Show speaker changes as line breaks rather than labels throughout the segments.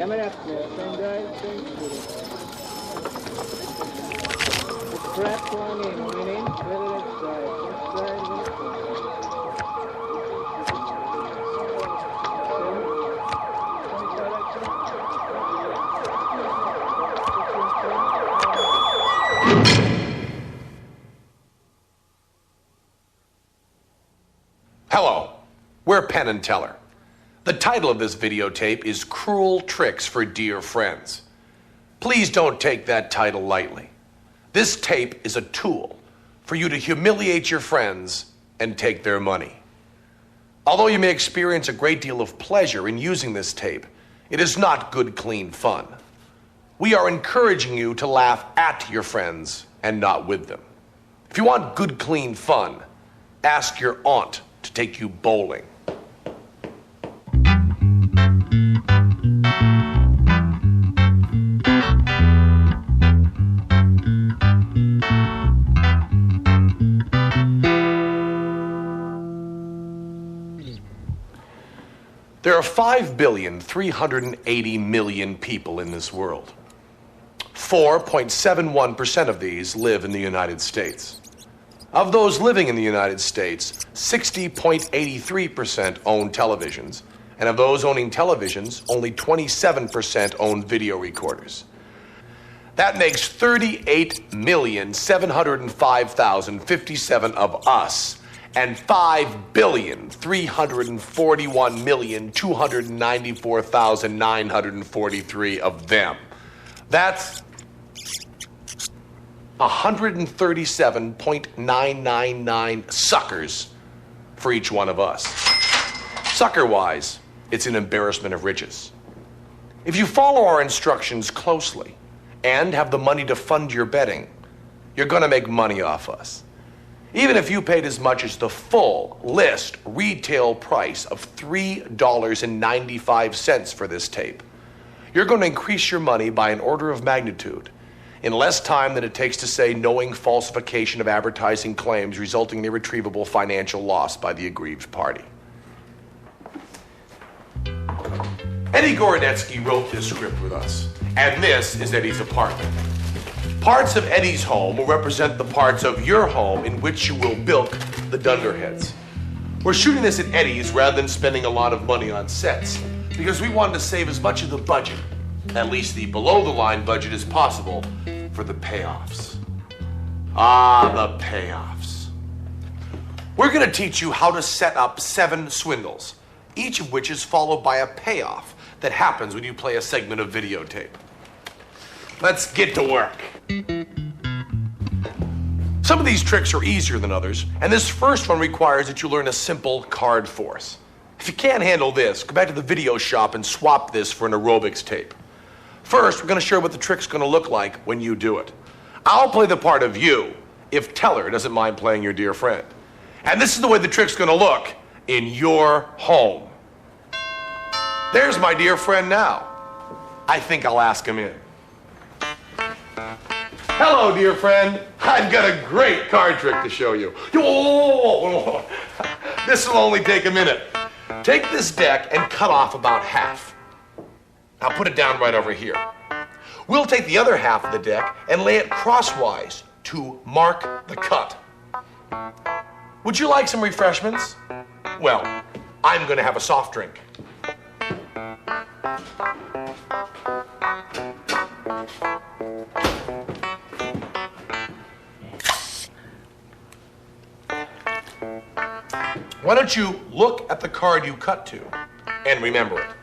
Coming up there, pen drive, pen strap one in, meaning whether it's drive, left drive, left drive.
Hello, we're Penn and Teller. The title of this videotape is Cruel Tricks for Dear Friends. Please don't take that title lightly. This tape is a tool for you to humiliate your friends and take their money. Although you may experience a great deal of pleasure in using this tape, it is not good, clean fun. We are encouraging you to laugh at your friends and not with them. If you want good, clean fun, ask your aunt to take you bowling. There are 5,380,000,000 people in this world. 4.71% of these live in the United States. Of those living in the United States, 60.83% own televisions, and of those owning televisions, only 27% own video recorders. That makes 38,705,057 of us and 5,341,294,943 of them. That's 137.999 suckers for each one of us. Sucker-wise, it's an embarrassment of riches. If you follow our instructions closely and have the money to fund your betting, you're going to make money off us. Even if you paid as much as the full list retail price of $3.95 for this tape, you're going to increase your money by an order of magnitude in less time than it takes to say knowing falsification of advertising claims resulting in irretrievable financial loss by the aggrieved party. Eddie Gorodetsky wrote this script with us, and this is Eddie's apartment. Parts of Eddie's home will represent the parts of your home in which you will bilk the dunderheads. We're shooting this at Eddie's rather than spending a lot of money on sets because we wanted to save as much of the budget, at least the below-the-line budget, as possible for the payoffs. Ah, the payoffs. We're going to teach you how to set up 7 swindles, each of which is followed by a payoff that happens when you play a segment of videotape. Let's get to work. Some of these tricks are easier than others, and this first one requires that you learn a simple card force. If you can't handle this, go back to the video shop and swap this for an aerobics tape. First, we're going to show you what the trick's going to look like when you do it. I'll play the part of you if Teller doesn't mind playing your dear friend. And this is the way the trick's going to look in your home. There's my dear friend now. I think I'll ask him in. Hello, dear friend. I've got a great card trick to show you. This will only take a minute. Take this deck and cut off about half. Now put it down right over here. We'll take the other half of the deck and lay it crosswise to mark the cut. Would you like some refreshments? Well, I'm going to have a soft drink. Why don't you look at the card you cut to and remember it?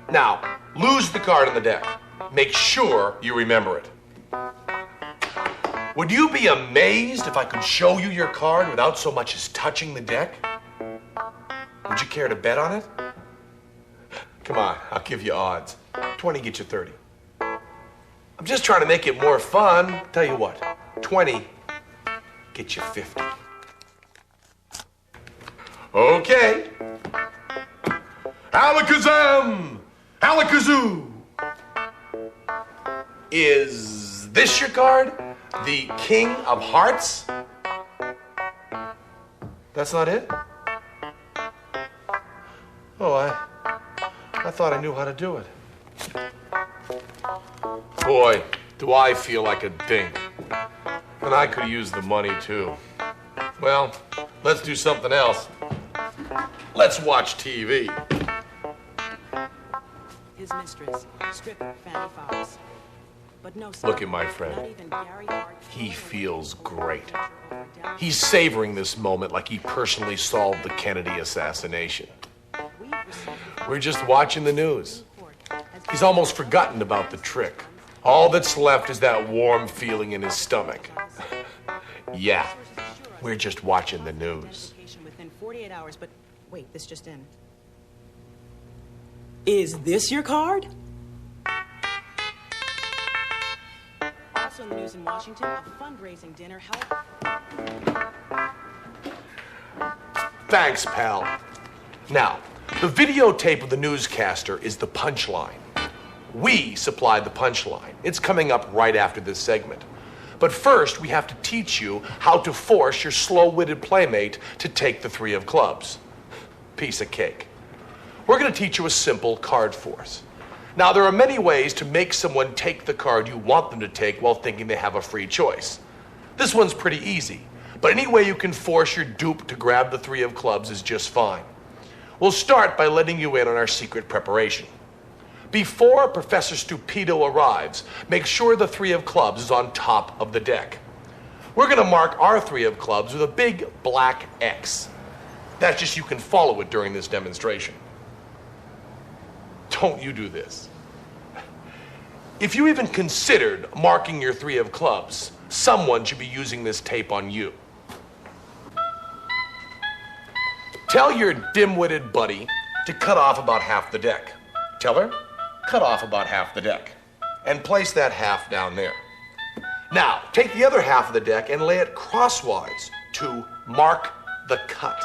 Now, lose the card on the deck. Make sure you remember it. Would you be amazed if I could show you your card without so much as touching the deck? Would you care to bet on it? Come on, I'll give you odds. 20 gets you 30. I'm just trying to make it more fun. Tell you what, 20 gets you 50. Okay. Alakazam! Alakazoo! Is this your card? The King of Hearts? That's not it? Oh, I thought I knew how to do it. Boy, do I feel like a dink. And I could use the money, too. Well, let's do something else. Let's watch TV.
His mistress, stripper Fanny Fox. But no,
Look at my friend. He feels great. He's savoring this moment like he personally solved the Kennedy assassination. We're just watching the news. He's almost forgotten about the trick. All that's left is that warm feeling in his stomach. Yeah, we're just watching the news.
Within 48 hours, but wait, this just in. Is this your card? Also in the news in Washington, a fundraising dinner held.
Thanks, pal. Now, the videotape of the newscaster is the punchline. We supplied the punchline. It's coming up right after this segment. But first, we have to teach you how to force your slow-witted playmate to take the 3 of clubs. Piece of cake. We're going to teach you a simple card force. Now, there are many ways to make someone take the card you want them to take while thinking they have a free choice. This one's pretty easy, but any way you can force your dupe to grab the 3 of clubs is just fine. We'll start by letting you in on our secret preparation. Before Professor Stupido arrives, make sure the 3 of clubs is on top of the deck. We're going to mark our 3 of clubs with a big black X. That's just you can follow it during this demonstration. Don't you do this. If you even considered marking your 3 of clubs, someone should be using this tape on you. Tell your dim-witted buddy to cut off about half the deck. Tell her, cut off about half the deck. And place that half down there. Now, take the other half of the deck and lay it crosswise to mark the cut.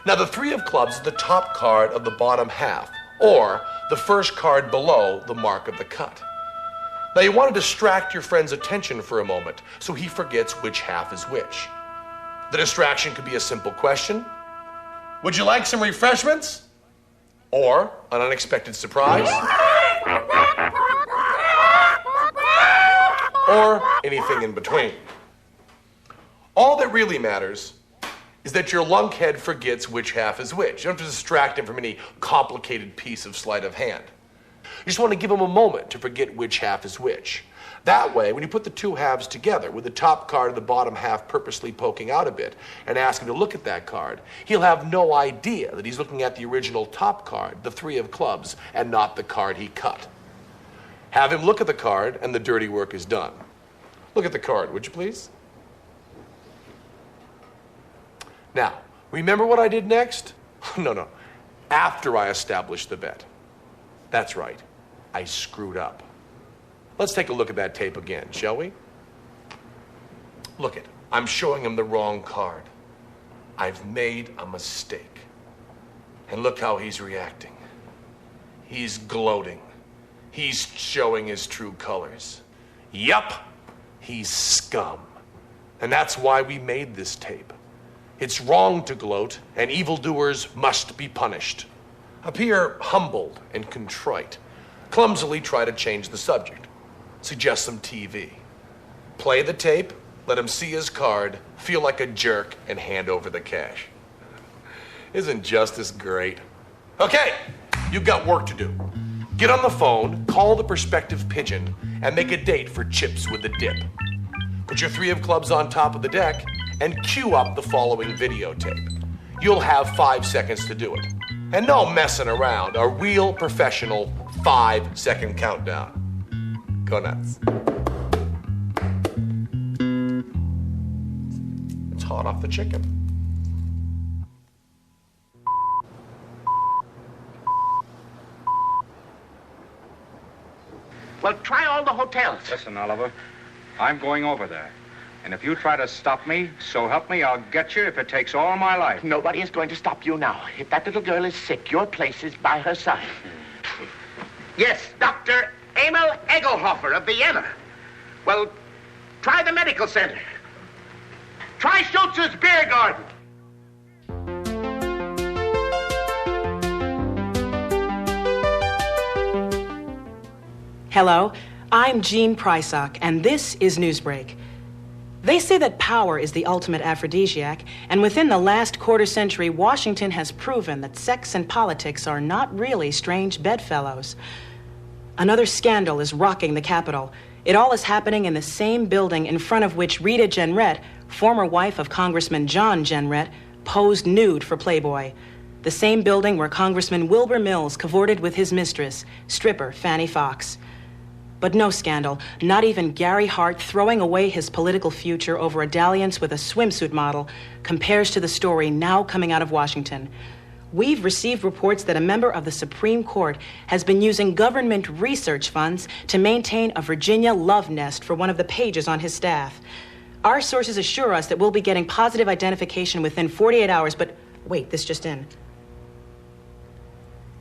Now, the 3 of clubs is the top card of the bottom half, or the first card below the mark of the cut. Now, you want to distract your friend's attention for a moment so he forgets which half is which. The distraction could be a simple question. Would you like some refreshments? Or an unexpected surprise? Or anything in between. All that really matters is that your lunkhead forgets which half is which. You don't have to distract him from any complicated piece of sleight of hand. You just want to give him a moment to forget which half is which. That way, when you put the 2 halves together with the top card and the bottom half purposely poking out a bit and ask him to look at that card, he'll have no idea that he's looking at the original top card, the 3 of clubs, and not the card he cut. Have him look at the card and the dirty work is done. Look at the card, would you please? Now, remember what I did next? No. After I established the bet. That's right. I screwed up. Let's take a look at that tape again, shall we? Look it. I'm showing him the wrong card. I've made a mistake. And look how he's reacting. He's gloating. He's showing his true colors. Yup, he's scum. And that's why we made this tape. It's wrong to gloat, and evildoers must be punished. Appear humbled and contrite. Clumsily try to change the subject. Suggest some TV. Play the tape, let him see his card, feel like a jerk, and hand over the cash. Isn't justice great? Okay, you've got work to do. Get on the phone, call the prospective pigeon, and make a date for chips with the dip. Put your 3 of clubs on top of the deck, and cue up the following videotape. You'll have 5 seconds to do it. And no messing around, a real professional 5-second countdown. Go nuts. It's hot off the chicken.
Well, try all the hotels.
Listen, Oliver, I'm going over there. And if you try to stop me, so help me, I'll get you if it takes all my life.
Nobody is going to stop you now. If that little girl is sick, your place is by her side. Yes, Dr. Emil Egelhofer of Vienna. Well, try the medical center. Try Schultz's beer garden.
Hello, I'm Jean Prysock, and this is Newsbreak. They say that power is the ultimate aphrodisiac, and within the last quarter century, Washington has proven that sex and politics are not really strange bedfellows. Another scandal is rocking the Capitol. It all is happening in the same building in front of which Rita Jenrette, former wife of Congressman John Jenrette, posed nude for Playboy. The same building where Congressman Wilbur Mills cavorted with his mistress, stripper Fannie Fox. But no scandal, not even Gary Hart throwing away his political future over a dalliance with a swimsuit model compares to the story now coming out of Washington. We've received reports that a member of the Supreme Court has been using government research funds to maintain a Virginia love nest for one of the pages on his staff. Our sources assure us that we'll be getting positive identification within 48 hours, but wait, this just in.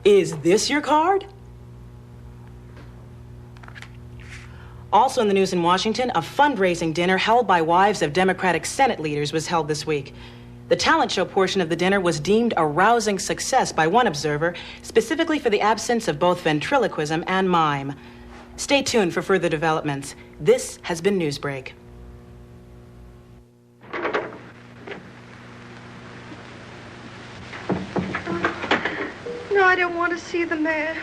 Is this your card? Also in the news in Washington, a fundraising dinner held by wives of Democratic Senate leaders was held this week. The talent show portion of the dinner was deemed a rousing success by one observer, specifically for the absence of both ventriloquism and mime. Stay tuned for further developments. This has been Newsbreak.
No, I don't want to see the mayor.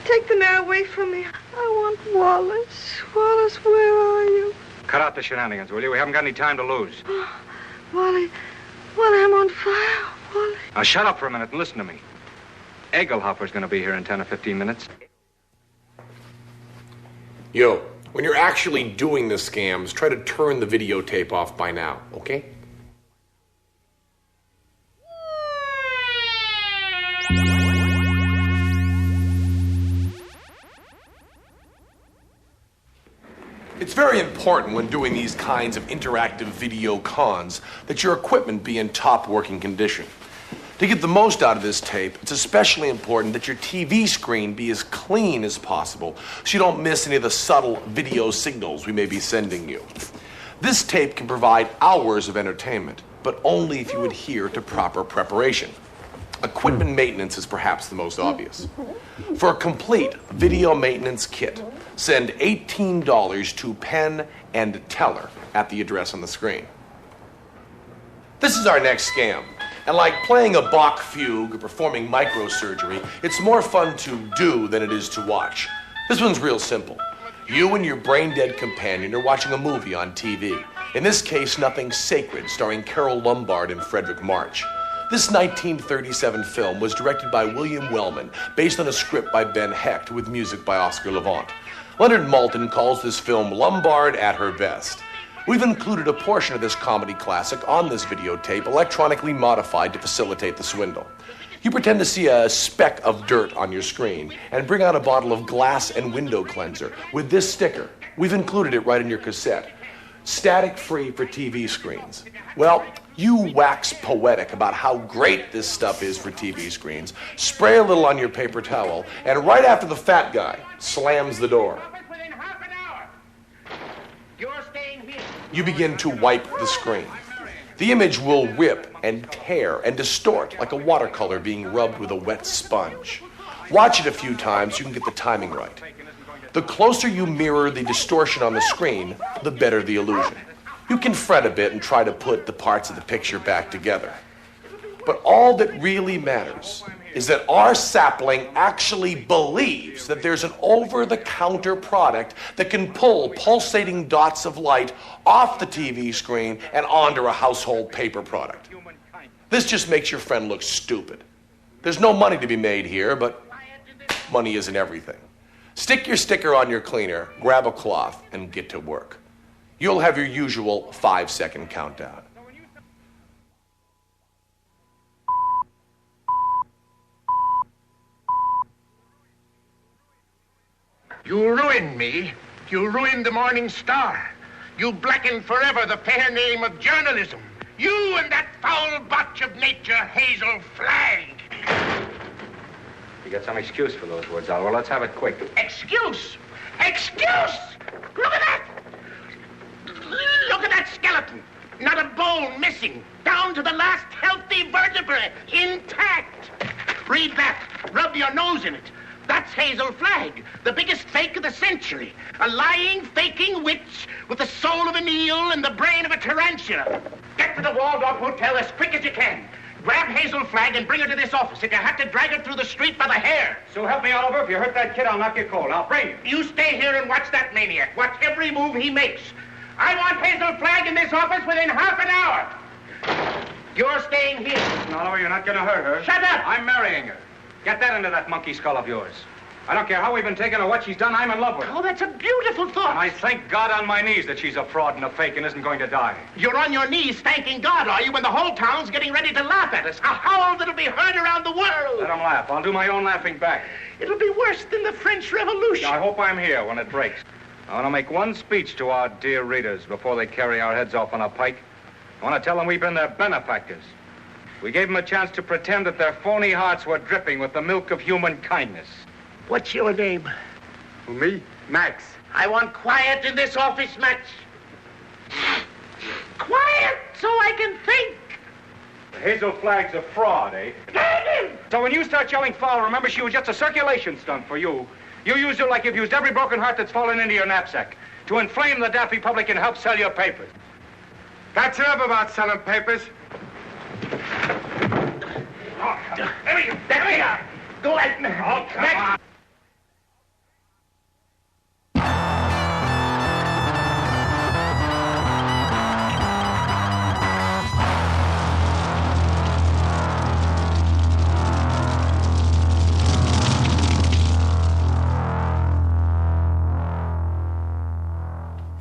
Take the mayor away from me. I want Wallace. Wallace, where are you?
Cut out the shenanigans, will you? We haven't got any time to lose.
Oh, Wally, I'm on fire, Wally.
Now, shut up for a minute and listen to me. Egelhofer's going to be here in 10 or 15 minutes.
Yo, when you're actually doing the scams, try to turn the videotape off by now, okay? It's very important when doing these kinds of interactive video cons that your equipment be in top working condition. To get the most out of this tape, it's especially important that your TV screen be as clean as possible so you don't miss any of the subtle video signals we may be sending you. This tape can provide hours of entertainment, but only if you adhere to proper preparation. Equipment maintenance is perhaps the most obvious. For a complete video maintenance kit, send $18 to Penn and Teller at the address on the screen. This is our next scam. And like playing a Bach fugue or performing microsurgery, it's more fun to do than it is to watch. This one's real simple. You and your brain-dead companion are watching a movie on TV. In this case, Nothing Sacred, starring Carol Lombard and Frederick March. This 1937 film was directed by William Wellman, based on a script by Ben Hecht, with music by Oscar Levant. Leonard Maltin calls this film Lombard at her best. We've included a portion of this comedy classic on this videotape, electronically modified to facilitate the swindle. You pretend to see a speck of dirt on your screen and bring out a bottle of glass and window cleanser with this sticker. We've included it right in your cassette. Static-free for TV screens. Well, you wax poetic about how great this stuff is for TV screens, spray a little on your paper towel, and right after the fat guy slams the door, you begin to wipe the screen. The image will rip and tear and distort like a watercolor being rubbed with a wet sponge. Watch it a few times so you can get the timing right. The closer you mirror the distortion on the screen, the better the illusion. You can fret a bit and try to put the parts of the picture back together. But all that really matters is that our sapling actually believes that there's an over-the-counter product that can pull pulsating dots of light off the TV screen and onto a household paper product. This just makes your friend look stupid. There's no money to be made here, but money isn't everything. Stick your sticker on your cleaner, grab a cloth, and get to work. You'll have your usual 5-second countdown.
You ruined me. You ruined the Morning Star. You blackened forever the fair name of journalism. You and that foul botch of nature, Hazel Flagg.
You got some excuse for those words, Al. Well, let's have it quick.
Excuse? Excuse? Look at that! Look at that skeleton. Not a bone missing. Down to the last healthy vertebrae. Intact. Read that. Rub your nose in it. That's Hazel Flagg, the biggest fake of the century. A lying, faking witch with the soul of an eel and the brain of a tarantula. Get to the Waldorf Hotel as quick as you can. Grab Hazel Flagg and bring her to this office. If you have to drag her through the street by the hair.
So help me, Oliver. If you hurt that kid, I'll knock you cold. I'll bring you.
You stay here and watch that maniac. Watch every move he makes. I want Hazel Flagg in this office within half an hour. You're staying here.
Listen, Oliver, you're not going to hurt her.
Shut up!
I'm marrying her. Get that into that monkey skull of yours. I don't care how we've been taken or what she's done, I'm in love with her.
Oh, that's a beautiful thought.
And I thank God on my knees that she's a fraud and a fake and isn't going to die.
You're on your knees thanking God, are you, when the whole town's getting ready to laugh at us? A howl that'll be heard around the world.
Let them laugh. I'll do my own laughing back.
It'll be worse than the French Revolution.
I hope I'm here when it breaks. I want to make one speech to our dear readers before they carry our heads off on a pike. I want to tell them we've been their benefactors. We gave them a chance to pretend that their phony hearts were dripping with the milk of human kindness.
What's your name?
Who, me? Max.
I want quiet in this office, Max. Quiet so I can think.
Hazel Flagg's a fraud, eh? So when you start yelling foul, remember she was just a circulation stunt for you. You used her like you've used every broken heart that's fallen into your knapsack to inflame the daffy public and help sell your papers.
That's enough about selling papers.
Oh, there we are. Go ahead. Oh, come on.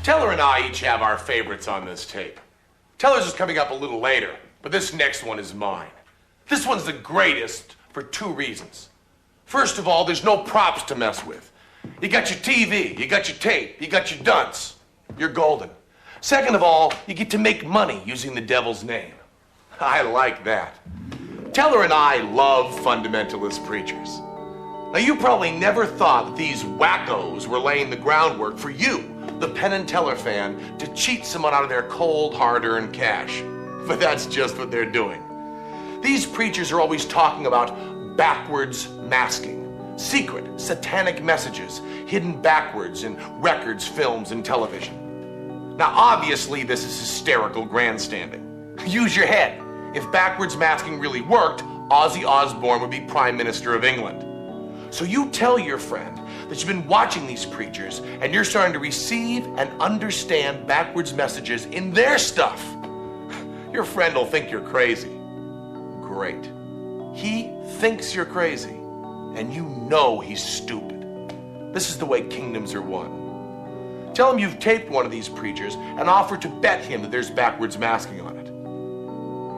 Teller and I each have our favorites on this tape. Teller's is coming up a little later, but this next one is mine. This one's the greatest for two reasons. First of all, there's no props to mess with. You got your TV, you got your tape, you got your dunce. You're golden. Second of all, you get to make money using the devil's name. I like that. Teller and I love fundamentalist preachers. Now, you probably never thought that these wackos were laying the groundwork for you, the Penn and Teller fan, to cheat someone out of their cold, hard-earned cash. But that's just what they're doing. These preachers are always talking about backwards masking, secret, satanic messages hidden backwards in records, films, and television. Now, obviously, this is hysterical grandstanding. Use your head. If backwards masking really worked, Ozzy Osbourne would be Prime Minister of England. So you tell your friend that you've been watching these preachers and you're starting to receive and understand backwards messages in their stuff. Your friend will think you're crazy. Great. He thinks you're crazy, and you know he's stupid. This is the way kingdoms are won. Tell him you've taped one of these preachers and offer to bet him that there's backwards masking on it.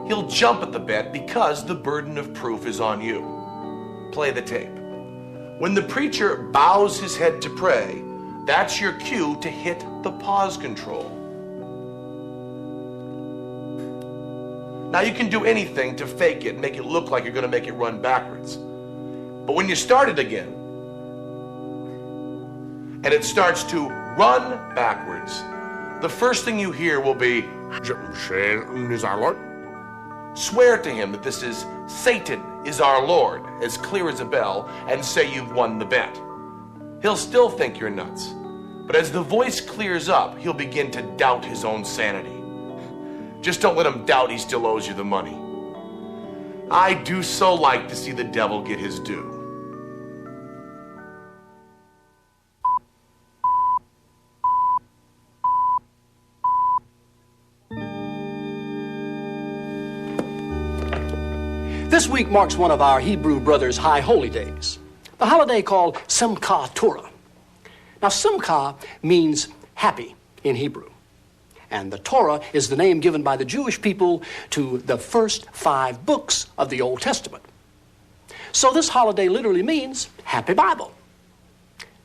He'll jump at the bet because the burden of proof is on you. Play the tape. When the preacher bows his head to pray, that's your cue to hit the pause control. Now, you can do anything to fake it, make it look like you're going to make it run backwards. But when you start it again, and it starts to run backwards, the first thing you hear will be, swear to him that this is Satan is our Lord, as clear as a bell, and say you've won the bet. He'll still think you're nuts. But as the voice clears up, he'll begin to doubt his own sanity. Just don't let him doubt he still owes you the money. I do so like to see the devil get his due.
This week marks one of our Hebrew brothers' high holy days, the holiday called Simchat Torah. Now, Simcha means happy in Hebrew, and the Torah is the name given by the Jewish people to the first 5 books of the Old Testament. So this holiday literally means Happy Bible.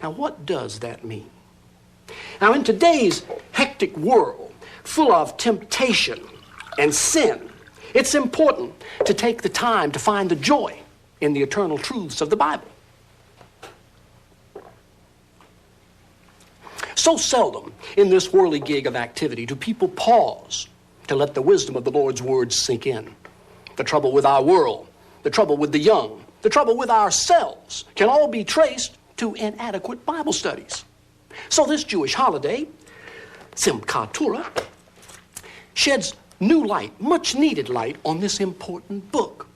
Now, what does that mean? Now, in today's hectic world, full of temptation and sin, it's important to take the time to find the joy in the eternal truths of the Bible. So seldom in this whirligig of activity do people pause to let the wisdom of the Lord's words sink in. The trouble with our world, the trouble with the young, the trouble with ourselves can all be traced to inadequate Bible studies. So this Jewish holiday, Simchat Torah, sheds new light, much needed light, on this important book.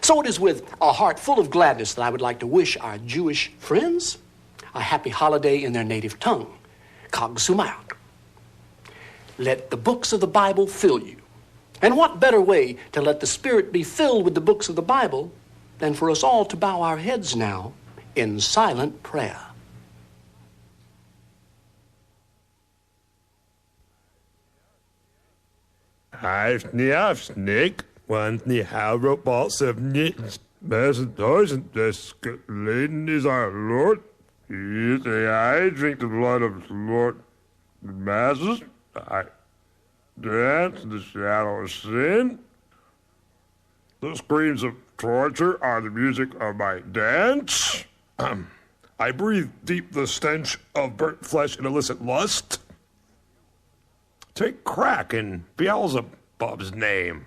So it is with a heart full of gladness that I would like to wish our Jewish friends a happy holiday in their native tongue, Chag Sameach. Let the books of the Bible fill you. And what better way to let the Spirit be filled with the books of the Bible than for us all to bow our heads now in silent prayer.
Snake, want the robots of nits, tausend des Leden is our Lord. He is I drink the blood of the Lord. The masses, I dance in the shadow of sin. The screams of torture are the music of my dance. I breathe deep the stench of burnt flesh and illicit lust. Take crack in Beelzebub's name.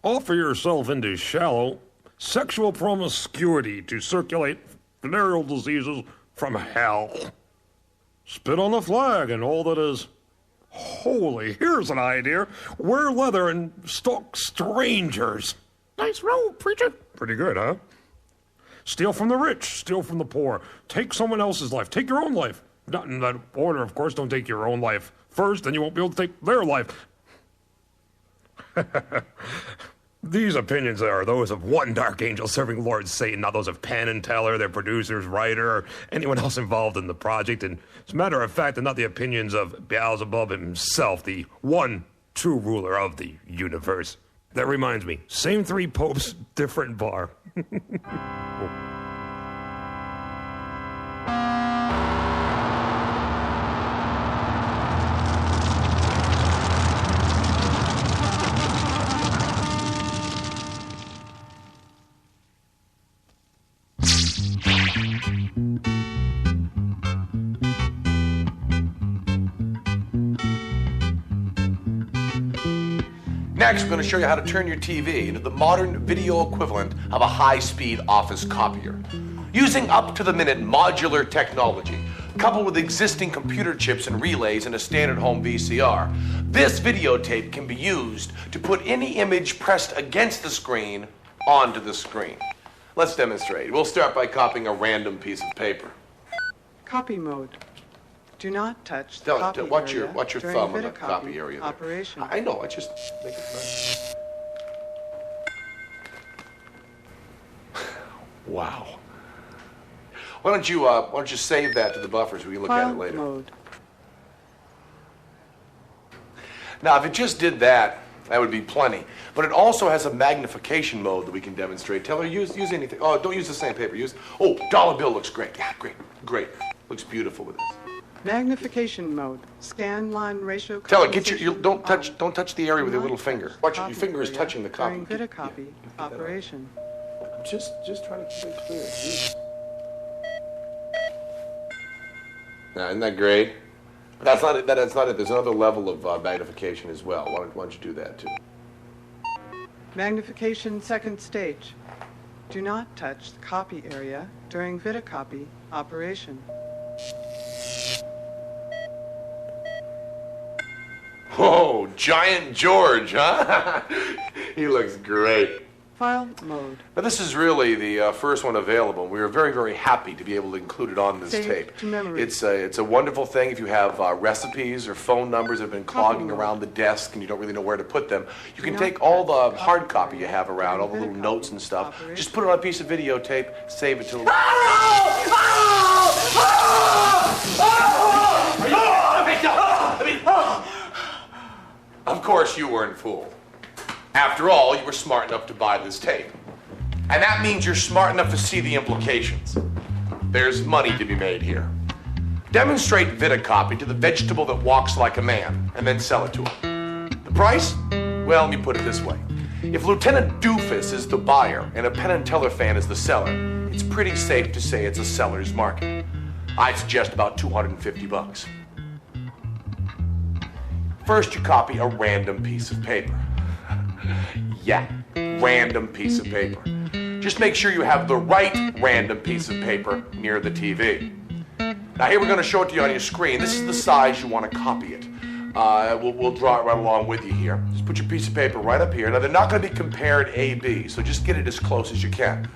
Offer yourself into shallow sexual promiscuity to circulate venereal diseases from hell. Spit on the flag and all that is holy. Here's an idea. Wear leather and stalk strangers. Nice robe, preacher. Pretty good, huh? Steal from the rich, steal from the poor. Take someone else's life. Take your own life. Not in that order, of course. Don't take your own life first, then you won't be able to take their life. These opinions are those of one dark angel serving Lord Satan, not those of Penn and Teller, their producers, writer, or anyone else involved in the project. And as a matter of fact, they're not the opinions of Beelzebub himself, the one true ruler of the universe. That reminds me, same three popes, different bar.
Next, we're going to show you how to turn your TV into the modern video equivalent of a high-speed office copier. Using up-to-the-minute modular technology, coupled with existing computer chips and relays in a standard home VCR, this videotape can be used to put any image pressed against the screen onto the screen. Let's demonstrate. We'll start by copying a random piece of paper.
Copy mode. Do not touch the
Tell
copy
it, watch
area
your
during
thumb on the
videocopy
copy area there.
operation.
I know, I just make it fun. Wow. Why don't you save that to the buffer so we can look at it later.
Mode.
Now, if it just did that, that would be plenty. But it also has a magnification mode that we can demonstrate. Tell her, use anything. Oh, don't use the same paper. Dollar bill looks great. Yeah, great. Looks beautiful with this.
Magnification mode. Scan line ratio.
Tell her, don't touch the area with your little finger. Watch it, your finger is touching the copy.
During videocopy operation.
Just trying to keep it clear. Jeez. Now, isn't that great? That's not it. That's not it. There's another level of magnification as well. Why don't you do that too?
Magnification second stage. Do not touch the copy area during videocopy operation.
Whoa, Giant George, huh? He looks great.
File mode.
Now, this is really the first one available. We were very, very happy to be able to include it on this
Save
tape.
to memory.
It's a wonderful thing if you have recipes or phone numbers that have been clogging around the desk and you don't really know where to put them. You can take all the hard copy you have around, all the little notes and stuff, just put it on a piece of videotape, save it to... Of course you weren't fooled. After all, you were smart enough to buy this tape. And that means you're smart enough to see the implications. There's money to be made here. Demonstrate vidicopy to the vegetable that walks like a man, and then sell it to him. The price? Well, let me put it this way. If Lieutenant Doofus is the buyer and a Penn and Teller fan is the seller, it's pretty safe to say it's a seller's market. I'd suggest about $250. First, you copy a random piece of paper. Yeah, random piece of paper. Just make sure you have the right random piece of paper near the TV. Now here we're going to show it to you on your screen. This is the size you want to copy it. We'll draw it right along with you here. Just put your piece of paper right up here. Now they're not going to be compared A-B, so just get it as close as you can.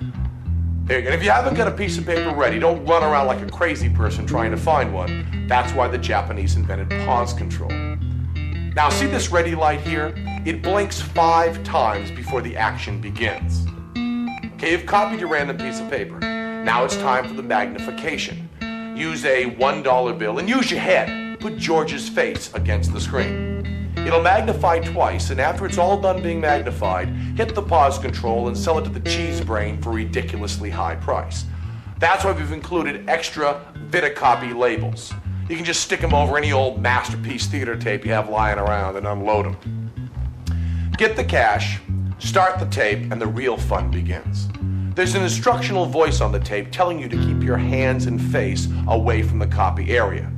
There you go. And if you haven't got a piece of paper ready, don't run around like a crazy person trying to find one. That's why the Japanese invented pause control. Now see this ready light here? It blinks 5 times before the action begins. Okay, you've copied your random piece of paper. Now it's time for the magnification. Use a $1 bill and use your head. Put George's face against the screen. It'll magnify twice, and after it's all done being magnified, hit the pause control and sell it to the cheese brain for a ridiculously high price. That's why we've included extra Vidicopy labels. You can just stick them over any old masterpiece theater tape you have lying around and unload them. Get the cash, start the tape, and the real fun begins. There's an instructional voice on the tape telling you to keep your hands and face away from the copy area,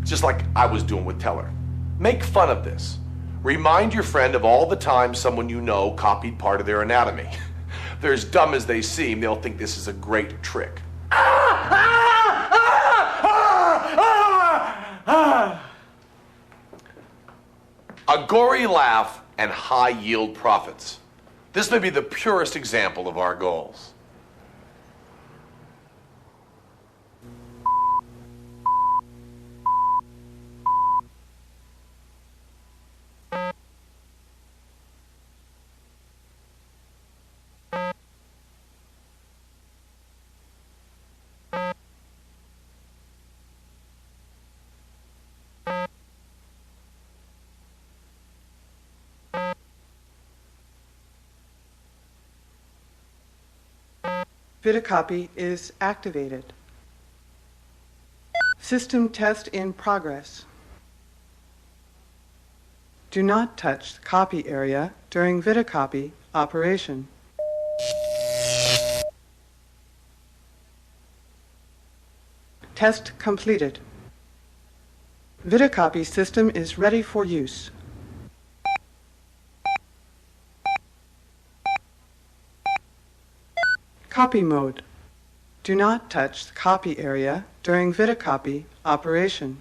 just like I was doing with Teller. Make fun of this. Remind your friend of all the times someone you know copied part of their anatomy. If they're as dumb as they seem, they'll think this is a great trick. A gory laugh and high yield profits. This may be the purest example of our goals.
Vidicopy is activated. System test in progress. Do not touch the copy area during Vidicopy operation. Test completed. Vidicopy system is ready for use. Copy mode. Do not touch the copy area during Vidicopy operation.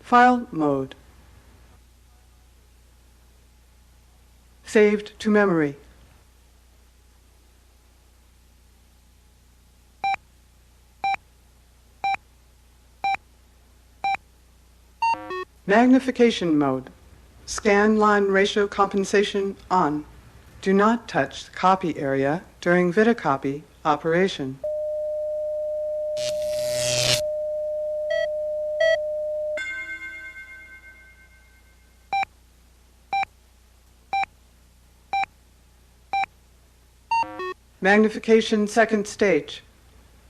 File mode. Saved to memory. Magnification mode. Scan line ratio compensation on. Do not touch the copy area during Vidicopy operation. Magnification second stage.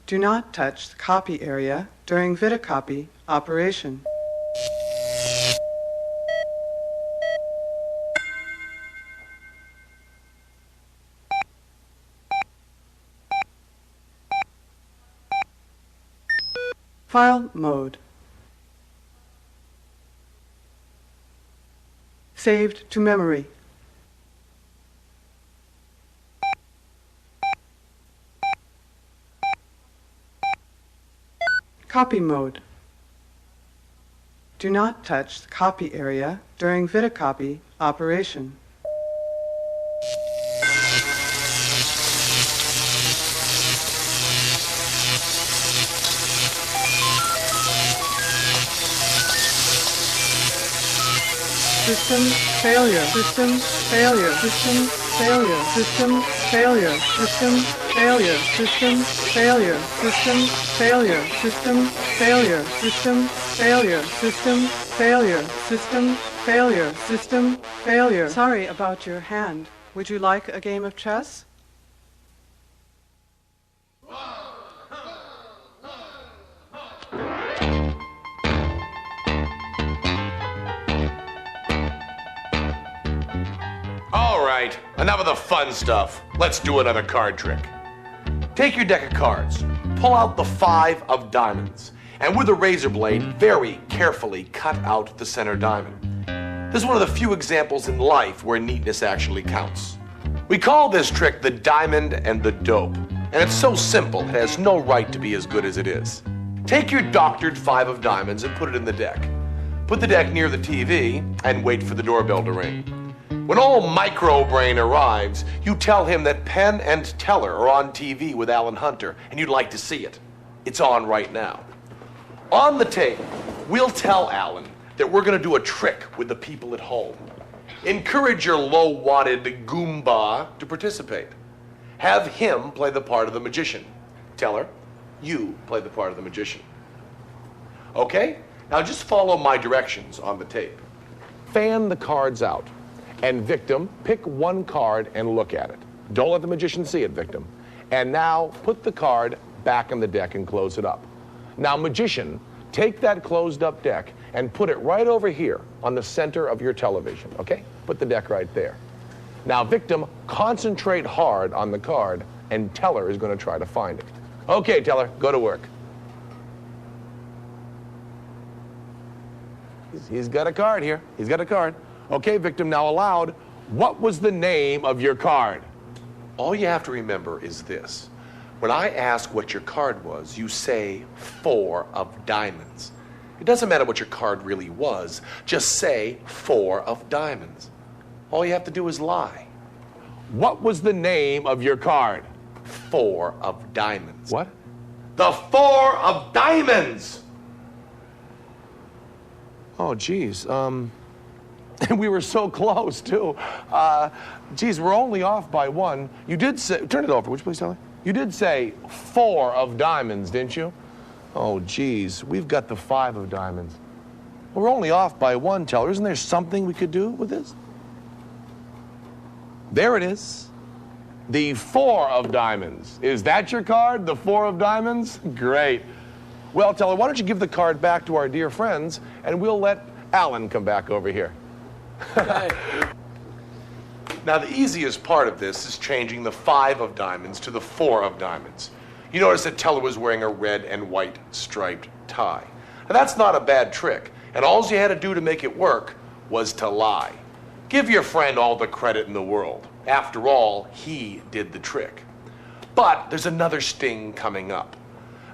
Do not touch the copy area during Vidicopy operation. File mode. Saved to memory. Copy mode. Do not touch the copy area during Vidicopy operation. System failure. System failure. System failure. System failure. System failure. System failure. System failure. System failure. System failure. System failure. System failure. System failure. Sorry about your hand. Would you like a game of chess?
All right, enough of the fun stuff. Let's do another card trick. Take your deck of cards, pull out the 5 of diamonds, and with a razor blade, very carefully cut out the center diamond. This is one of the few examples in life where neatness actually counts. We call this trick the diamond and the dope, and it's so simple it has no right to be as good as it is. Take your doctored 5 of diamonds and put it in the deck. Put the deck near the TV and wait for the doorbell to ring. When old Microbrain arrives, you tell him that Penn and Teller are on TV with Alan Hunter, and you'd like to see it. It's on right now. On the tape, we'll tell Alan that we're going to do a trick with the people at home. Encourage your low-watted Goomba to participate. Have him play the part of the magician. Teller, you play the part of the magician. Okay? Now just follow my directions on the tape. Fan the cards out. And victim, pick one card and look at it. Don't let the magician see it, victim. And now put the card back in the deck and close it up. Now, magician, take that closed up deck and put it right over here on the center of your television, okay? Put the deck right there. Now, victim, concentrate hard on the card, and Teller is going to try to find it. Okay, Teller, go to work. He's got a card here. He's got a card. Okay, victim, now aloud, what was the name of your card? All you have to remember is this. When I ask what your card was, you say 4 of diamonds. It doesn't matter what your card really was. Just say 4 of diamonds. All you have to do is lie. What was the name of your card? 4 of diamonds. What? The 4 of diamonds! Oh, geez. We were so close, too. Geez, we're only off by 1. You did say... Turn it over, would you please tell me? You did say 4 of diamonds, didn't you? Oh, geez, we've got the 5 of diamonds. We're only off by 1, Teller. Isn't there something we could do with this? There it is. The 4 of diamonds. Is that your card, the 4 of diamonds? Great. Well, Teller, why don't you give the card back to our dear friends, and we'll let Alan come back over here. Now, the easiest part of this is changing the 5 of diamonds to the 4 of diamonds. You notice that Teller was wearing a red and white striped tie. Now, that's not a bad trick, and all you had to do to make it work was to lie. Give your friend all the credit in the world. After all, he did the trick. But there's another sting coming up.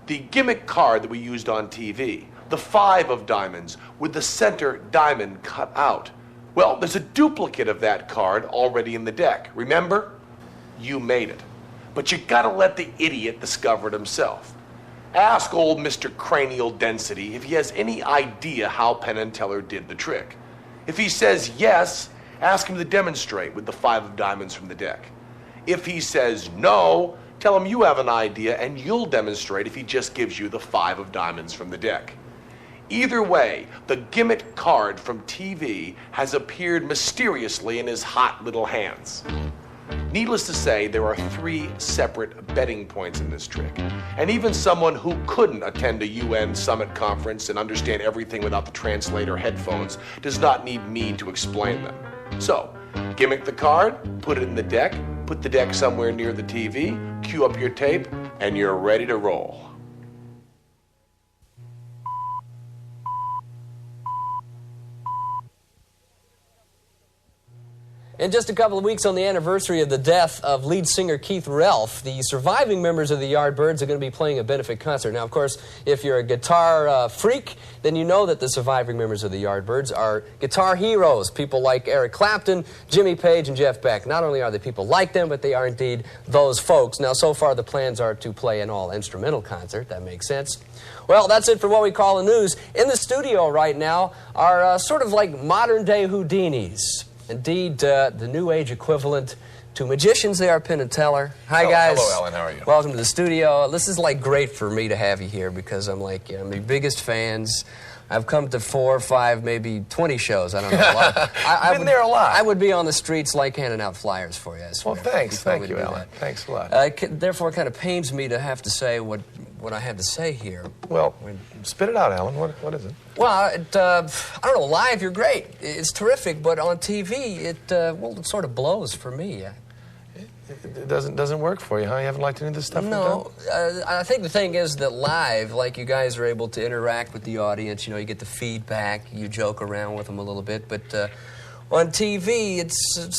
The gimmick card that we used on TV, the 5 of diamonds with the center diamond cut out. Well, there's a duplicate of that card already in the deck. Remember? You made it. But you gotta let the idiot discover it himself. Ask old Mr. Cranial Density if he has any idea how Penn and Teller did the trick. If he says yes, ask him to demonstrate with the 5 of diamonds from the deck. If he says no, tell him you have an idea and you'll demonstrate if he just gives you the 5 of diamonds from the deck. Either way, the gimmick card from TV has appeared mysteriously in his hot little hands. Needless to say, there are 3 separate betting points in this trick. And even someone who couldn't attend a UN summit conference and understand everything without the translator headphones does not need me to explain them. So, gimmick the card, put it in the deck, put the deck somewhere near the TV, cue up your tape, and you're ready to roll.
In just a couple of weeks on the anniversary of the death of lead singer Keith Relf, the surviving members of the Yardbirds are going to be playing a benefit concert. Now, of course, if you're a guitar freak, then you know that the surviving members of the Yardbirds are guitar heroes, people like Eric Clapton, Jimmy Page, and Jeff Beck. Not only are they people like them, but they are indeed those folks. Now, so far, the plans are to play an all-instrumental concert. That makes sense. Well, that's it for what we call the news. In the studio right now are sort of like modern-day Houdinis. Indeed, the new age equivalent to magicians. They are Penn and Teller. Hi, guys.
Hello, Alan. How are you?
Welcome to the studio. This is like great for me to have you here because I'm like, I'm your biggest fans. I've come to 4, 5, maybe 20 shows. I don't know. I've
been there a lot.
I would be on the streets like handing out flyers for you. I swear.
Well, thanks. Thank you, Alan. Thanks a lot.
Therefore, it kind of pains me to have to say what I have to say here.
Well, spit it out, Alan. What is it?
Well, I don't know. Live, you're great. It's terrific. But on TV, it sort of blows for me.
It doesn't work for you, huh? You haven't liked any of this stuff?
No, I think the thing is that live, like, you guys are able to interact with the audience. You know, you get the feedback, you joke around with them a little bit, but on TV, it's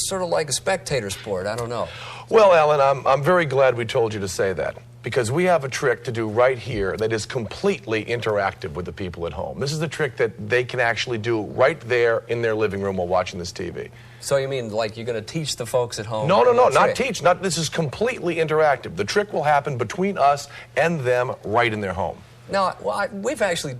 sort of like a spectator sport. I don't know.
Well, Alan, I'm very glad we told you to say that, because we have a trick to do right here that is completely interactive with the people at home. This is the trick that they can actually do right there in their living room while watching this TV.
So you mean, like, you're going to teach the folks at home?
No, not teach. This is completely interactive. The trick will happen between us and them right in their home.
Now, we've actually,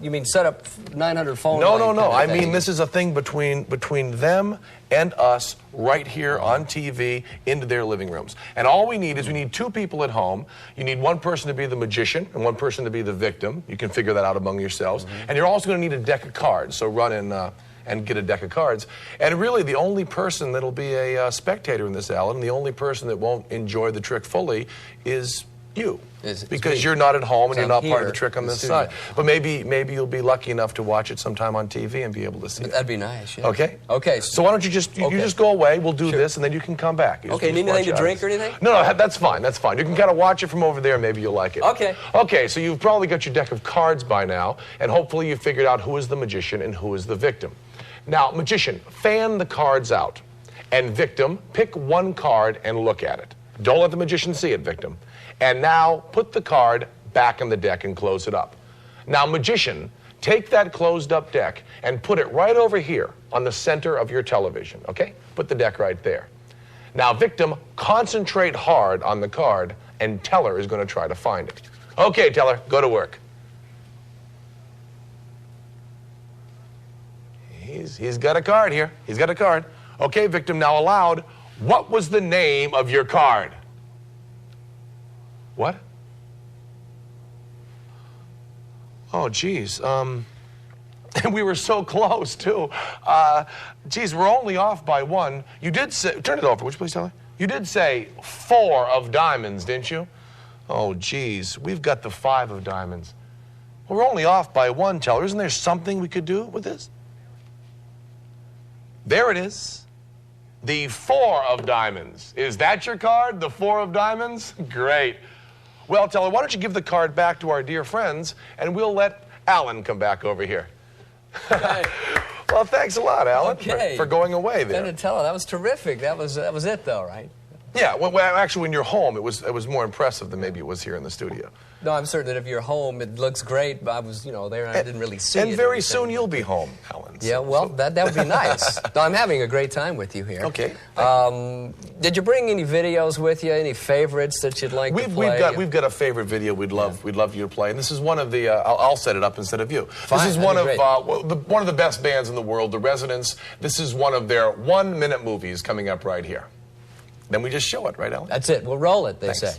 you mean set up 900 phone
No.
kind of
I
thing.
mean, this is a thing between them and us right here on TV into their living rooms. And all we need is we need two people at home. You need one person to be the magician and one person to be the victim. You can figure that out among yourselves. And you're also going to need a deck of cards. So run in and get a deck of cards. And really, the only person that'll be a spectator in this, Alan, the only person that won't enjoy the trick fully is you. Because you're not at home and you're not part of the trick on this side. But maybe you'll be lucky enough to watch it sometime on TV and be able to see it.
That'd be nice, yeah.
Okay?
Okay.
So why don't you just go away, we'll do this, and then you can come back.
Okay, need anything to drink or anything?
No, that's fine, that's fine. You can kind of watch it from over there, maybe you'll like it.
Okay.
Okay, so you've probably got your deck of cards by now, and hopefully you've figured out who is the magician and who is the victim. Now, magician, fan the cards out. And victim, pick one card and look at it. Don't let the magician see it, victim. And now, put the card back in the deck and close it up. Now, magician, take that closed up deck and put it right over here on the center of your television, okay? Put the deck right there. Now, victim, concentrate hard on the card, and Teller is going to try to find it. Okay, Teller, go to work. He's got a card here. He's got a card. Okay, victim, now aloud, what was the name of your card? What? Oh, geez. And we were so close, too. Geez, we're only off by one. You did say, turn it over, would you please, Teller? You did say 4 of diamonds, didn't you? Oh, geez, we've got the 5 of diamonds. Well, we're only off by 1, Teller. Isn't there something we could do with this? There it is. The 4 of diamonds. Is that your card, the 4 of diamonds? Great. Well, Teller, why don't you give the card back to our dear friends, and we'll let Alan come back over here.
Okay.
Well, thanks a lot, Alan, for going away there.
Penn Teller, that was terrific. That was it, though, right?
Yeah, well, actually, when you're home, it was more impressive than maybe it was here in the studio.
No, I'm certain that if you're home, it looks great. But I was, there, and I didn't really see it.
And very soon you'll be home, Alan.
Yeah, well, that would be nice. No, I'm having a great time with you here.
Okay.
Did you bring any videos with you? Any favorites that you'd like to play?
We've got a favorite video we'd love you to play, and this is one of the. I'll set it up instead of you.
Fine,
this is one of the best bands in the world, The Residents. This is one of their 1-minute movies coming up right here. Then we just show it, right, Alan?
That's it. We'll roll it, they say.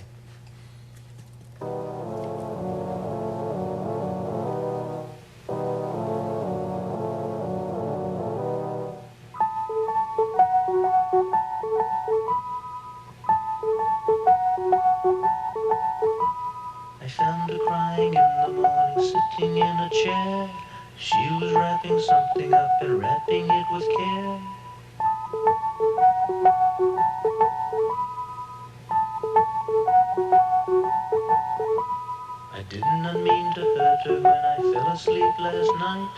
I found her crying in the morning, sitting in a chair. She was wrapping something up and wrapping it with care. I did not mean to hurt her when I fell asleep last night.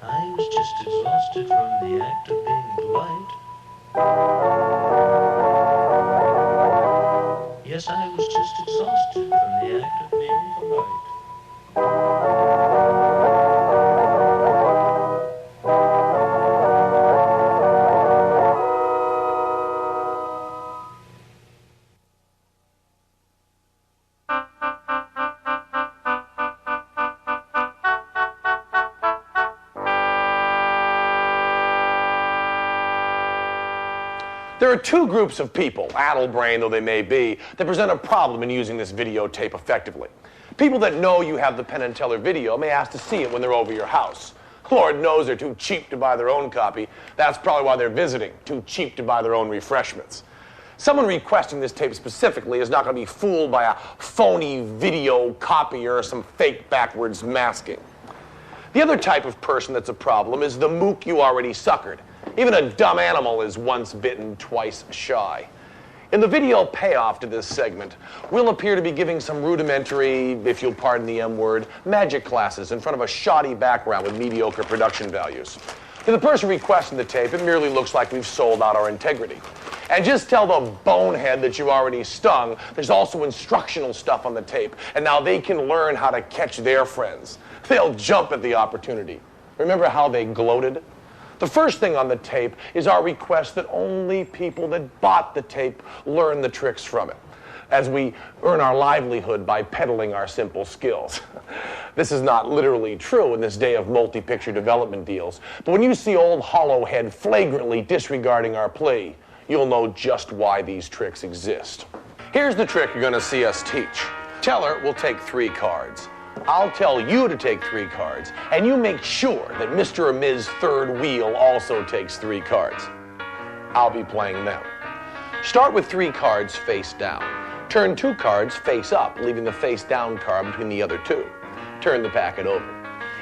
I was just exhausted from the act of being polite. Yes, I was just exhausted from the act of being polite.
There are 2 groups of people, addle-brained though they may be, that present a problem in using this videotape effectively. People that know you have the Penn Teller video may ask to see it when they're over your house. Lord knows they're too cheap to buy their own copy. That's probably why they're visiting, too cheap to buy their own refreshments. Someone requesting this tape specifically is not going to be fooled by a phony video copier or some fake backwards masking. The other type of person that's a problem is the mook you already suckered. Even a dumb animal is once bitten, twice shy. In the video payoff to this segment, we'll appear to be giving some rudimentary, if you'll pardon the M word, magic classes in front of a shoddy background with mediocre production values. To the person requesting the tape, it merely looks like we've sold out our integrity. And just tell the bonehead that you already stung, there's also instructional stuff on the tape, and now they can learn how to catch their friends. They'll jump at the opportunity. Remember how they gloated? The first thing on the tape is our request that only people that bought the tape learn the tricks from it, as we earn our livelihood by peddling our simple skills. This is not literally true in this day of multi-picture development deals, but when you see old Hollowhead flagrantly disregarding our plea, you'll know just why these tricks exist. Here's the trick you're going to see us teach. Teller will take 3 cards. I'll tell you to take 3 cards, and you make sure that Mr. or Ms. Third Wheel also takes 3 cards. I'll be playing them. Start with 3 cards face down. Turn 2 cards face up, leaving the face down card between the other 2. Turn the packet over.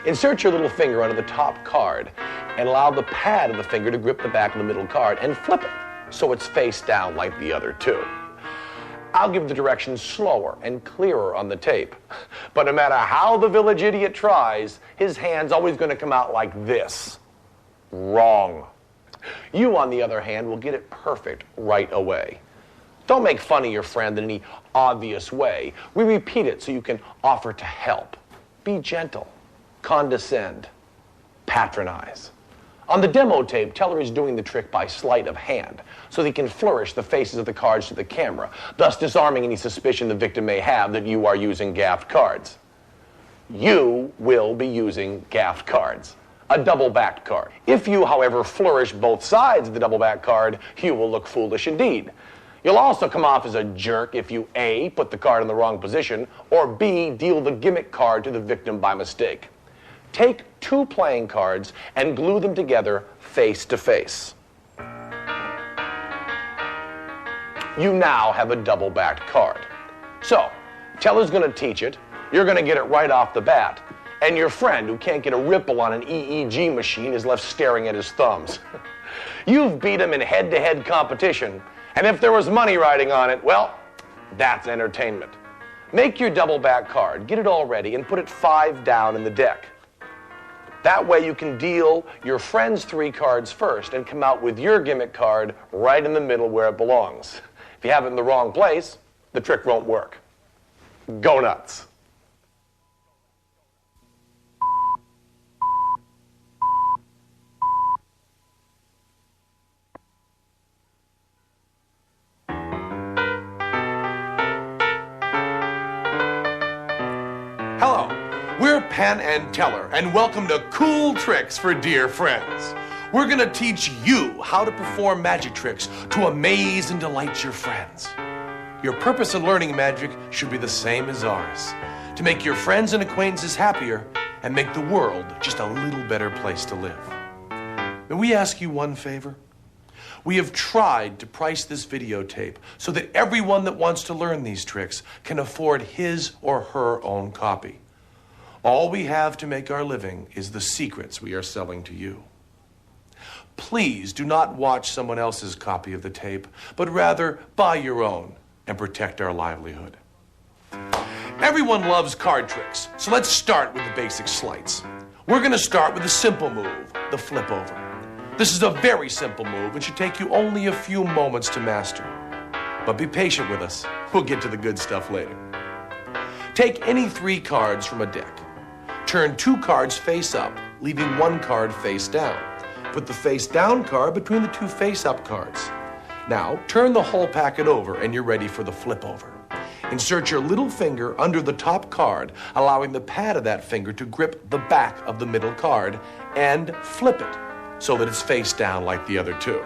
Insert your little finger under the top card and allow the pad of the finger to grip the back of the middle card and flip it so it's face down like the other 2. I'll give the directions slower and clearer on the tape. But no matter how the village idiot tries, his hand's always going to come out like this. Wrong. You, on the other hand, will get it perfect right away. Don't make fun of your friend in any obvious way. We repeat it so you can offer to help. Be gentle. Condescend. Patronize. On the demo tape, Teller is doing the trick by sleight of hand, so that he can flourish the faces of the cards to the camera, thus disarming any suspicion the victim may have that you are using gaffed cards. You will be using gaffed cards, a double-backed card. If you, however, flourish both sides of the double-backed card, you will look foolish indeed. You'll also come off as a jerk if you A, put the card in the wrong position, or B, deal the gimmick card to the victim by mistake. Take 2 playing cards and glue them together face to face. You now have a double-backed card. So, Teller's going to teach it, you're going to get it right off the bat, and your friend who can't get a ripple on an EEG machine is left staring at his thumbs. You've beat him in head-to-head competition, and if there was money riding on it, well, that's entertainment. Make your double-back card, get it all ready, and put it 5 down in the deck. That way you can deal your friend's 3 cards first and come out with your gimmick card right in the middle where it belongs. If you have it in the wrong place, the trick won't work. Go nuts. Hello, we're Penn and Teller, and welcome to Cool Tricks for Dear Friends. We're going to teach you how to perform magic tricks to amaze and delight your friends. Your purpose in learning magic should be the same as ours, to make your friends and acquaintances happier and make the world just a little better place to live. May we ask you one favor? We have tried to price this videotape so that everyone that wants to learn these tricks can afford his or her own copy. All we have to make our living is the secrets we are selling to you. Please do not watch someone else's copy of the tape, but rather buy your own and protect our livelihood. Everyone loves card tricks, so let's start with the basic sleights. We're going to start with a simple move, the flip over. This is a very simple move and should take you only a few moments to master. But be patient with us. We'll get to the good stuff later. Take any 3 cards from a deck. Turn 2 cards face up, leaving 1 card face down. Put the face down card between the 2 face up cards. Now, turn the whole packet over and you're ready for the flip over. Insert your little finger under the top card, allowing the pad of that finger to grip the back of the middle card, and flip it so that it's face down like the other 2.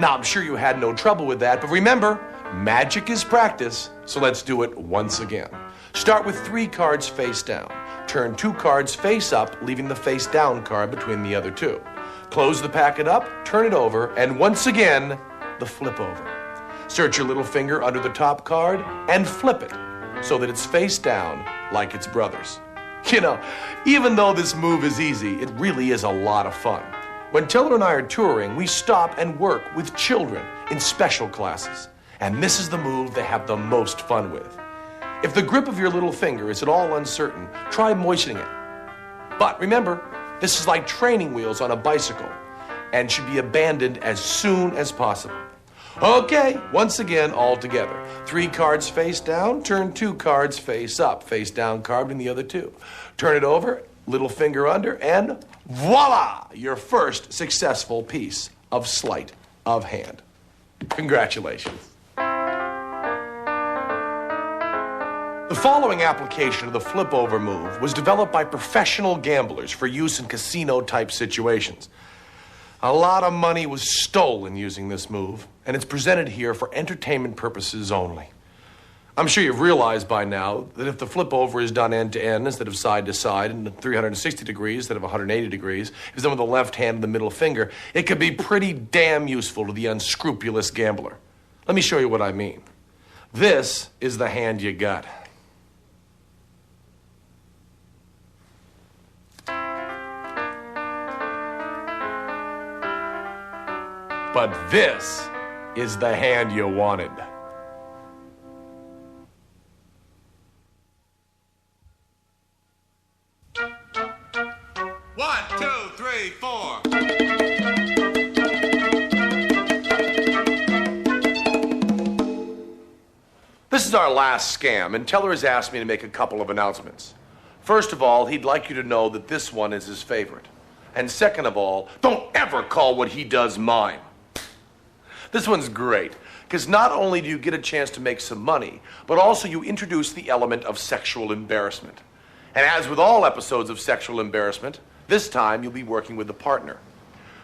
Now, I'm sure you had no trouble with that, but remember, magic is practice, so let's do it once again. Start with 3 cards face down. Turn 2 cards face up, leaving the face down card between the other 2. Close the packet up, turn it over, and once again, the flip over. Insert your little finger under the top card and flip it so that it's face down like its brothers. You know, even though this move is easy, it really is a lot of fun. When Teller and I are touring, we stop and work with children in special classes. And this is the move they have the most fun with. If the grip of your little finger is at all uncertain, try moistening it. But remember, this is like training wheels on a bicycle and should be abandoned as soon as possible. Okay, once again, all together. 3 cards face down, turn 2 cards face up, face down card in the other 2. Turn it over, little finger under, and voila! Your first successful piece of sleight of hand. Congratulations. The following application of the flip-over move was developed by professional gamblers for use in casino-type situations. A lot of money was stolen using this move, and it's presented here for entertainment purposes only. I'm sure you've realized by now that if the flip-over is done end-to-end instead of side-to-side and 360 degrees instead of 180 degrees, if it's done with the left hand and the middle finger, it could be pretty damn useful to the unscrupulous gambler. Let me show you what I mean. This is the hand you got. But this is the hand you wanted. One, two, three, four. This is our last scam, and Teller has asked me to make a couple of announcements. First of all, he'd like you to know that this one is his favorite. And second of all, don't ever call what he does mine. This one's great, because not only do you get a chance to make some money, but also you introduce the element of sexual embarrassment. And as with all episodes of sexual embarrassment, this time you'll be working with a partner.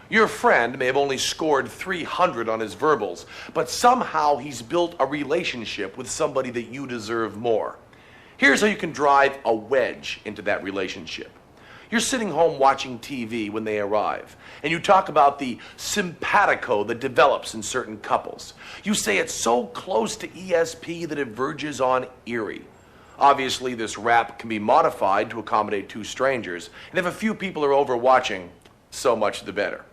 Your friend may have only scored 300 on his verbals, but somehow he's built a relationship with somebody that you deserve more. Here's how you can drive a wedge into that relationship. You're sitting home watching TV when they arrive, and you talk about the simpatico that develops in certain couples. You say it's so close to ESP that it verges on eerie. Obviously, this rap can be modified to accommodate 2 strangers, and if a few people are over watching, so much the better.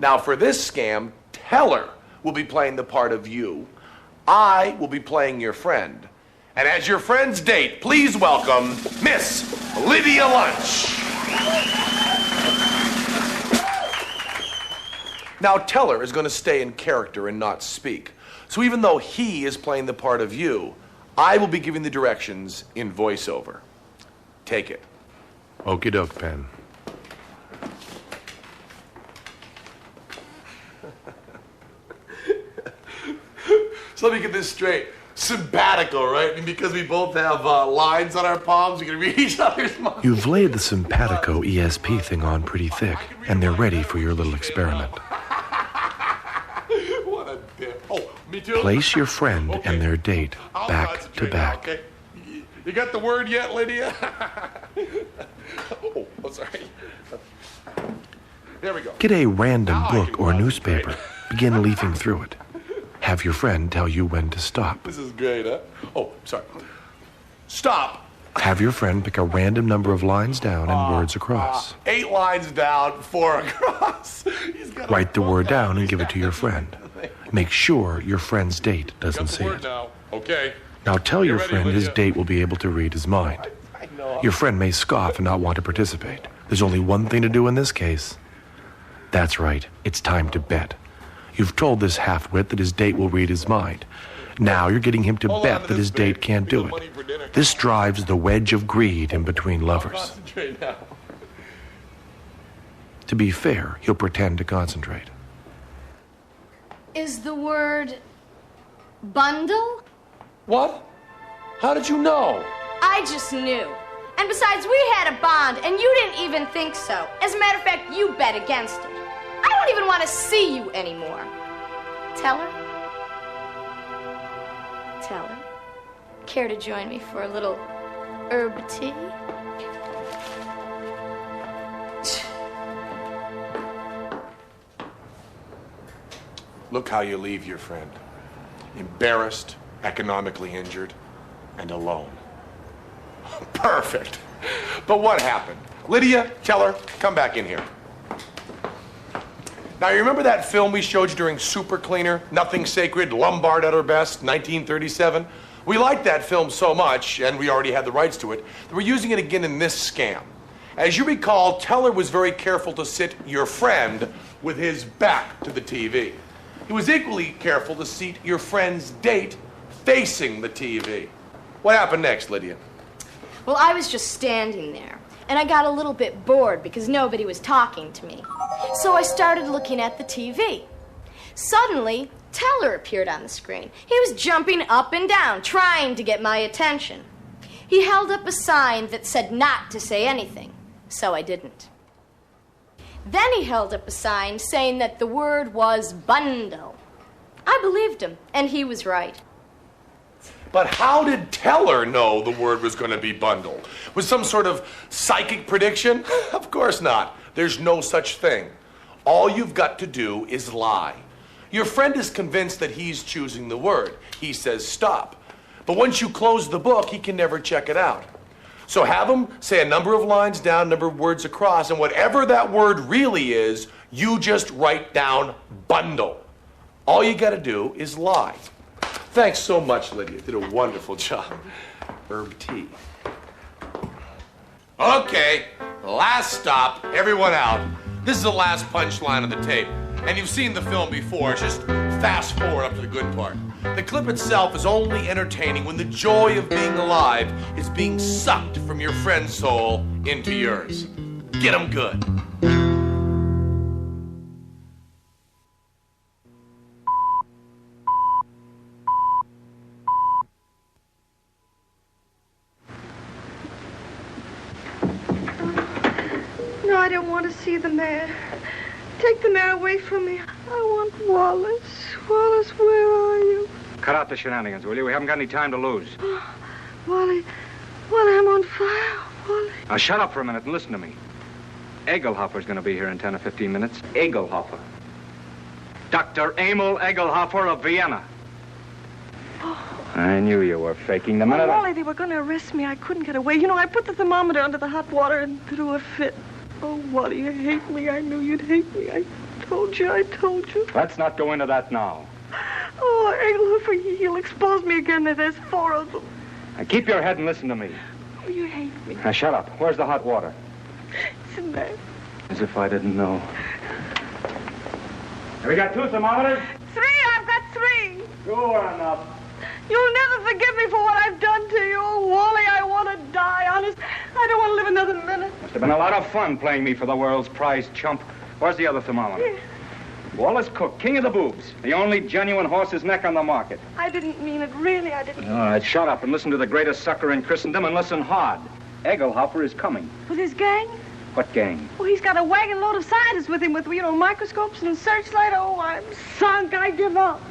Now, for this scam, Teller will be playing the part of you. I will be playing your friend. And as your friend's date, please welcome Miss Lydia Lunch. Now, Teller is going to stay in character and not speak. So even though he is playing the part of you, I will be giving the directions in voiceover. Take it.
Okie doke, Penn.
So let me get this straight. Simpatico, right? I mean, because we both have lines on our palms, we can read each other's minds.
You've laid the simpatico ESP thing on pretty thick, and they're ready for your little experiment.
What a dip. Oh, me too?
Place your friend and their date back to back.
Okay. You got the word yet, Lydia? oh, sorry. There we go.
Get a random book or newspaper. Begin leafing through it. Have your friend tell you when to stop.
This is great, huh? Oh, sorry. Stop.
Have your friend pick a random number of lines down and words across.
8 lines down, 4 across.
Write the word down and give it to your friend. Make sure your friend's date doesn't see it.
Now. Okay.
Now tell your friend his date will be able to read his mind. Your friend may scoff and not want to participate. There's only one thing to do in this case. That's right, it's time to bet. You've told this half-wit that his date will read his mind. Now you're getting him to bet that his date can't do it. This drives the wedge of greed in between lovers. To be fair, he'll pretend to concentrate.
Is the word bundle?
What? How did you know?
I just knew. And besides, we had a bond, and you didn't even think so. As a matter of fact, you bet against it. I don't even want to see you anymore. Teller? Teller? Care to join me for a little herb tea?
Look how you leave your friend. Embarrassed, economically injured, and alone. Perfect. But what happened? Lydia, Teller, come back in here. Now, you remember that film we showed you during Super Cleaner? Nothing Sacred, Lombard at her best, 1937? We liked that film so much, and we already had the rights to it, that we're using it again in this scam. As you recall, Teller was very careful to sit your friend with his back to the TV. He was equally careful to seat your friend's date facing the TV. What happened next, Lydia?
Well, I was just standing there, and I got a little bit bored because nobody was talking to me. So I started looking at the TV. Suddenly, Teller appeared on the screen. He was jumping up and down, trying to get my attention. He held up a sign that said not to say anything, so I didn't. Then he held up a sign saying that the word was bundle. I believed him, and he was right.
But how did Teller know the word was going to be bundle? Was some sort of psychic prediction? Of course not. There's no such thing. All you've got to do is lie. Your friend is convinced that he's choosing the word. He says stop. But once you close the book, he can never check it out. So have him say a number of lines down, number of words across, and whatever that word really is, you just write down bundle. All you got to do is lie. Thanks so much, Lydia. You did a wonderful job. Herb tea. Okay, last stop. Everyone out. This is the last punchline of the tape. And you've seen the film before. Just fast forward up to the good part. The clip itself is only entertaining when the joy of being alive is being sucked from your friend's soul into yours. Get 'em good.
No, I don't want to see the mayor. Take the mayor away from me. I want Wallace. Wallace, where are you?
Cut out the shenanigans, will you? We haven't got any time to lose.
Oh, Wally, I'm on fire, Wally.
Now, shut up for a minute and listen to me. Egelhofer's going to be here in 10 or 15 minutes. Egelhofer. Dr. Emil Egelhofer of Vienna.
Oh.
I knew you were faking the minute.
Wally, they were going to arrest me. I couldn't get away. You know, I put the thermometer under the hot water and threw a fit. Oh, Wally, you hate me. I knew you'd hate me. I told you.
Let's not go into that now.
Oh, Egelhofer, he'll expose me again. There's 4 of them.
Now, keep your head and listen to me.
Oh, you hate me.
Now, shut up. Where's the hot water?
It's in there.
As if I didn't know. Have we got 2 thermometers?
3, I've got 3.
Sure enough.
You'll never forgive me for what I've done to you. Oh, Wally, I want to die, honest. I don't want to live another minute.
Must have been a lot of fun playing me for the world's prize chump. Where's the other thermometer?
Yeah.
Wallace Cook, king of the boobs. The only genuine horse's neck on the market.
I didn't mean it, really, I didn't.
All right, shut up and listen to the greatest sucker in Christendom and listen hard. Egelhofer is coming.
With his gang?
What gang?
Oh, he's got a wagon load of scientists with him with, microscopes and a searchlight. Oh, I'm sunk. I give up.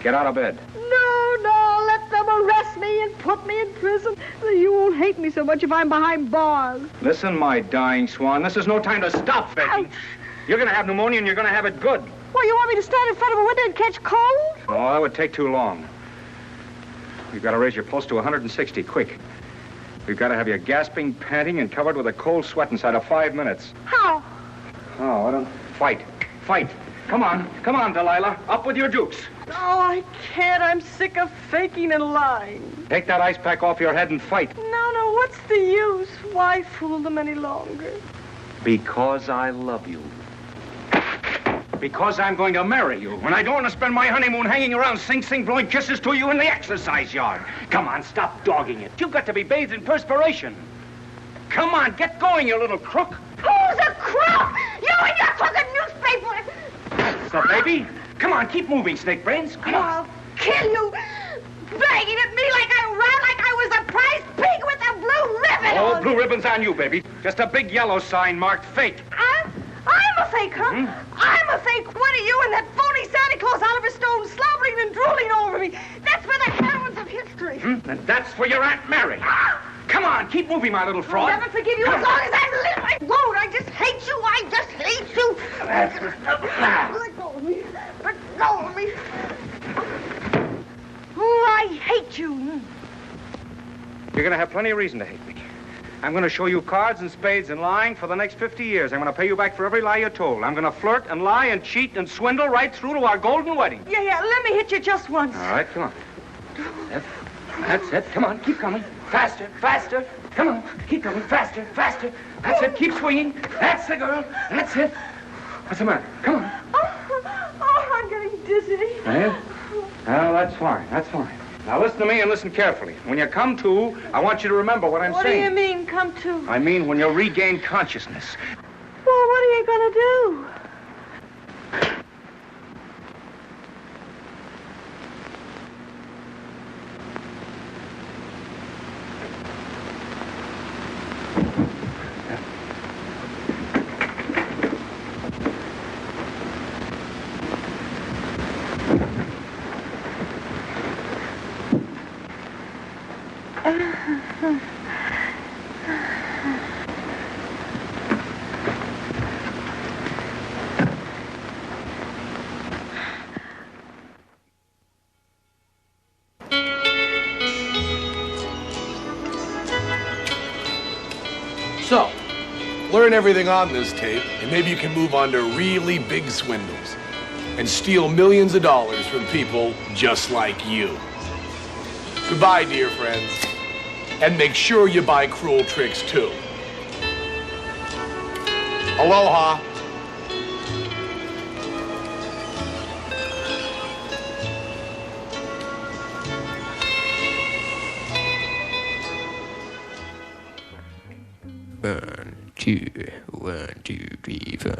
Get out of bed.
No, let them arrest me and put me in prison. You won't hate me so much if I'm behind bars.
Listen, my dying swan, this is no time to stop faking. You're going to have pneumonia and you're going to have it good.
Well, you want me to stand in front of a window and catch cold?
Oh, that would take too long. We've got to raise your pulse to 160, quick. We've got to have you gasping, panting, and covered with a cold sweat inside of 5 minutes.
How?
Oh, I don't... Fight. Come on, Delilah. Up with your dukes.
No, I can't. I'm sick of faking and lying.
Take that ice pack off your head and fight.
No, what's the use? Why fool them any longer?
Because I love you. Because I'm going to marry you. And I don't want to spend my honeymoon hanging around Sing Sing blowing kisses to you in the exercise yard. Come on, stop dogging it. You've got to be bathed in perspiration. Come on, get going, you little crook.
Who's a crook? You and your crooked newspaper.
So, baby, come on, keep moving, Snake Brains. Come on.
I'll kill you. Begging at me like I was a prize pig with a blue ribbon
Oh,
on.
blue ribbon's on you, baby. Just a big yellow sign marked fake.
I'm a fake, huh? I'm a fake. What are you and that phony Santa Claus Oliver Stone slobbering and drooling over me? That's for the heroines of history.
And that's for your Aunt Mary. Come on, keep moving, my little fraud.
I'll never forgive you as long as I live. I won't. I just hate you. I just hate you. Let go of me. Let go of me. Oh, I hate you.
You're going to have plenty of reason to hate me. I'm going to show you cards and spades and lying for the next 50 years. I'm going to pay you back for every lie you told. I'm going to flirt and lie and cheat and swindle right through to our golden wedding.
Yeah, let me hit you just once.
All right, come on. That's it. Come on, keep coming. Faster, faster. Come on, keep coming. Faster, faster. That's it. Keep swinging. That's the girl. That's it. What's the matter? Come on.
Oh, I'm getting dizzy.
Yeah? Well, that's fine. That's fine. Now listen to me and listen carefully. When you come to, I want you to remember what I'm saying.
What do you mean, come to?
I mean when you regain consciousness.
Well, what are you going to do?
So, learn everything on this tape, and maybe you can move on to really big swindles and steal millions of dollars from people just like you. Goodbye, dear friends. And make sure you buy Cruel tricks, too. Aloha.
One, two, three, four.